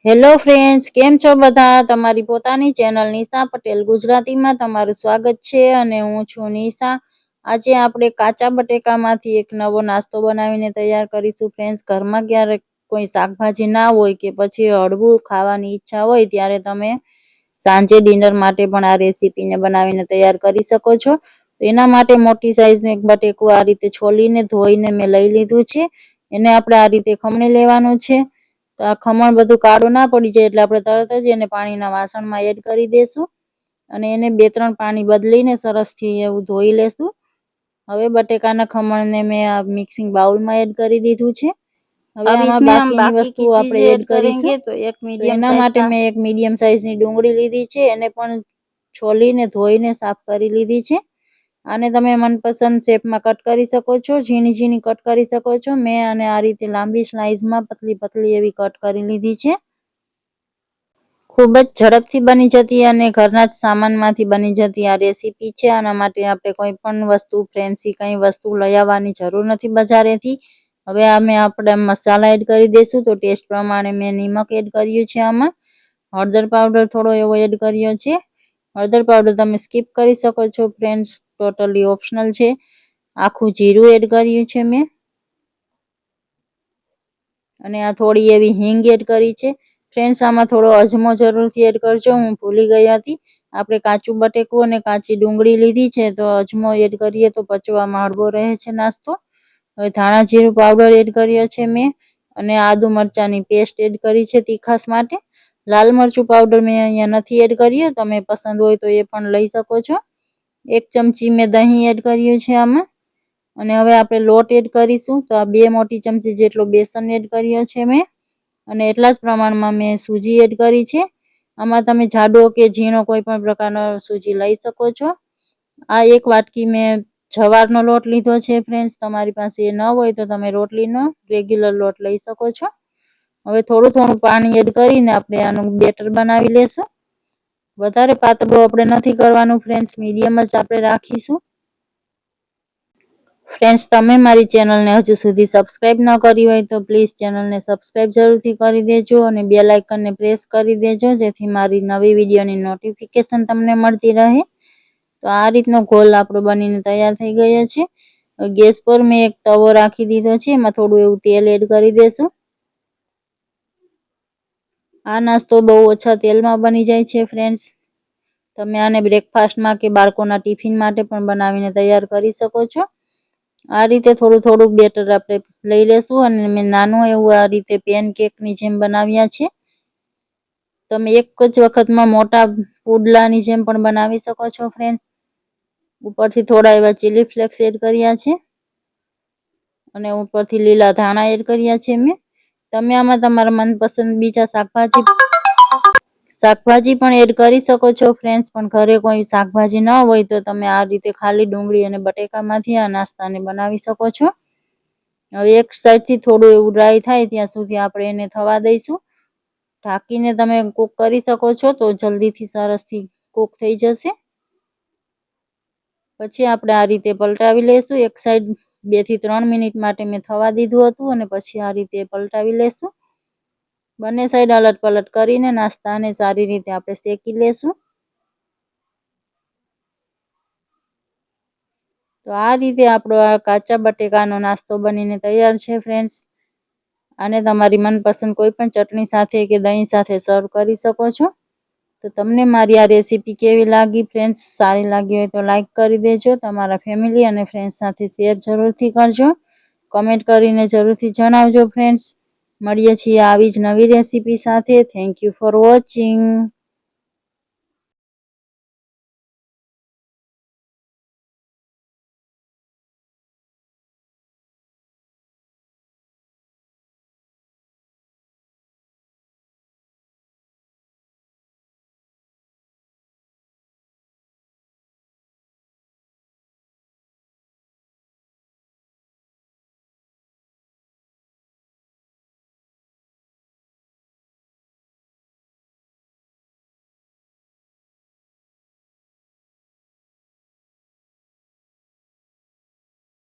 Hello friends, કેમ છો બધા? તમારી પોતાની ચેનલ નિશા પટેલ ગુજરાતીમાં તમારું સ્વાગત છે અને હું છું નિશા. આજે આપણે કાચા બટેકામાંથી એક નવો નાસ્તો બનાવીને તૈયાર કરીશું ફ્રેન્ડ્સ. ઘરમાં ક્યારેક કોઈ શાકભાજી ના હોય કે પછી હળવું ખાવાની ઈચ્છા હોય ત્યારે તમે સાંજે ડિનર માટે પણ આ રેસીપીને બનાવીને તૈયાર કરી શકો છો. તો એના માટે મોટી સાઈઝનું એક બટેકું આ રીતે છોલીને ધોઈને મેં લઈ લીધું છે. એને આપણે આ રીતે ખમણી લેવાનું છે. તો આ ખમણ બધું કાળું ના પડી જાય એટલે આપણે તરત જ એને પાણીના વાસણમાં એડ કરી દઈશું અને એને 2-3 પાણી બદલીને સરસથી એવું ધોઈ લેશું. હવે બટેકાના ખમણને મેં આ મિક્સિંગ બાઉલમાં એડ કરી દીધું છે. હવે આમાં બાકીની વસ્તુઓ આપણે એડ કરીશું. તો એના માટે મેં એક મીડિયમ સાઈઝની ડુંગળી લીધી છે. એને પણ છોલીને ધોઈને સાફ કરી લીધી છે. આને તમે મનપસંદ શેપમાં કટ કરી શકો છો, ઝીણી ઝીણી કટ કરી શકો છો. મેં આને આ રીતે લાંબી સ્લાઇસમાં પતલી પતલી એવી કટ કરી લીધી છે. ખૂબ જ ઝડપથી બની જતી અને ઘરના જ સામાનમાંથી બની જતી આ રેસીપી છે. આના માટે આપણે કોઈ પણ વસ્તુ ફેન્સી કંઈ વસ્તુ લઈ આવવાની જરૂર નથી બજારેથી. હવે આપણે મસાલા એડ કરી દઈશું. તો ટેસ્ટ પ્રમાણે મેં નિમક એડ કર્યું છે. આમાં હળદર પાવડર થોડો એવો એડ કર્યો છે. હળદર પાવડર તમે સ્કીપ કરી શકો છો ફ્રેન્ડ્સ, ટોટલી ઓપ્શનલ છે. આખું જીરું એડ કર્યું છે મેં અને આ થોડી એવી હિંગ એડ કરી છે. ફ્રેન્ડ્સ, આમાં થોડો અજમો જરૂરથી એડ કરજો, હું ભૂલી ગઈ હતી. આપણે કાચું બટેકું અને કાચી ડુંગળી લીધી છે તો અજમો એડ કરીએ તો પચવામાં હળવો રહે છે નાસ્તો. હવે ધાણા જીરું પાવડર એડ કર્યો છે મેં અને આદુ મરચાંની પેસ્ટ એડ કરી છે તીખાસ માટે. લાલ મરચું પાવડર મેં અહીંયા નથી એડ કર્યું, તમે પસંદ હોય તો એ પણ લઈ શકો છો. 1 ચમચી મેં દહીં એડ કર્યું છે આમાં અને હવે આપણે લોટ એડ કરીશું. તો આ 2 મોટી ચમચી જેટલો બેસન એડ કર્યો છે મેં અને એટલા જ પ્રમાણમાં મેં સૂજી એડ કરી છે. આમાં તમે જાડો કે ઝીણો કોઈ પણ પ્રકારનો સૂજી લઈ શકો છો. આ 1 વાટકી મેં જવારનો લોટ લીધો છે ફ્રેન્ડ્સ. તમારી પાસે એ ન હોય તો તમે રોટલીનો રેગ્યુલર લોટ લઈ શકો છો. હવે થોડું થોડું પાણી એડ કરીને આપણે આનું બેટર બનાવી લેશું. વધારે પાતળું આપણે નથી કરવાનું ફ્રેન્ડ્સ, મીડિયમ જ આપણે રાખીશું. ફ્રેન્ડ્સ, તમે મારી ચેનલને હજુ સુધી સબસ્ક્રાઇબ ન કરી હોય તો પ્લીઝ ચેનલને સબસ્ક્રાઇબ જરૂરથી કરી દેજો અને બેલ આઇકનને પ્રેસ કરી દેજો જેથી મારી નવી વિડીયોની નોટિફિકેશન તમને મળતી રહે. તો આ રીતનો ઘોલ આપણો બનીને તૈયાર થઈ ગયો છે. ગેસ પર મેં એક તવો રાખી દીધો છે. એમાં થોડું એવું તેલ એડ કરી દેશું. આ નાસ્તો બહુ ઓછા તેલમાં બની જાય છે ફ્રેન્ડ્સ. તમે આને બ્રેકફાસ્ટમાં કે બાળકોના ટિફિન માટે પણ બનાવીને તૈયાર કરી શકો છો. આ રીતે થોડું થોડું બેટર આપણે લઈ લેશું અને મેં નાનું એવું આ રીતે પેનકેકની જેમ બનાવ્યા છે. તમે એક જ વખતમાં મોટા પુડલાની જેમ પણ બનાવી શકો છો ફ્રેન્ડ્સ. ઉપરથી થોડા એવા ચીલી ફ્લેક્સ એડ કર્યા છે અને ઉપરથી લીલા ધાણા એડ કર્યા છે મેં. તમે આમાં તમારા મનપસંદ બીજા શાકભાજી પણ એડ કરી શકો છો ફ્રેન્ડ્સ. પણ ઘરે કોઈ શાકભાજી ન હોય તો તમે આ રીતે ખાલી ડુંગળી અને બટેકામાંથી આ નાસ્તાને બનાવી શકો છો. હવે એક સાઈડથી થોડું એવું ડ્રાય થાય ત્યાં સુધી આપણે એને થવા દઈશું. ઢાંકીને તમે કૂક કરી શકો છો તો જલ્દીથી સરસથી કૂક થઈ જશે. પછી આપણે આ રીતે પલટાવી લઈશું. એક સાઈડ 2 થી 3 મિનિટ માટે મેં થવા દીધું હતું અને પછી આ રીતે પલટાવી લઈશું. બંને સાઈડ અલટ પલટ કરીને નાસ્તાને સારી રીતે આપણે શેકી લેશું. તો આ રીતે આપણો આ કાચા બટેકાનો નાસ્તો બનીને તૈયાર છે ફ્રેન્ડ્સ. આને તમારી મનપસંદ કોઈ પણ ચટણી સાથે કે દહીં સાથે સર્વ કરી શકો છો. તો તમને મારી આ રેસીપી કેવી લાગી ફ્રેન્ડ્સ? સારી લાગી હોય તો લાઈક કરી દેજો. તમારા ફેમિલી અને ફ્રેન્ડ્સ સાથે શેર જરૂરથી કરજો. કમેન્ટ કરીને જરૂરથી જણાવજો ફ્રેન્ડ્સ. મળીએ છીએ આવી જ નવી રેસીપી સાથે. Thank you for watching.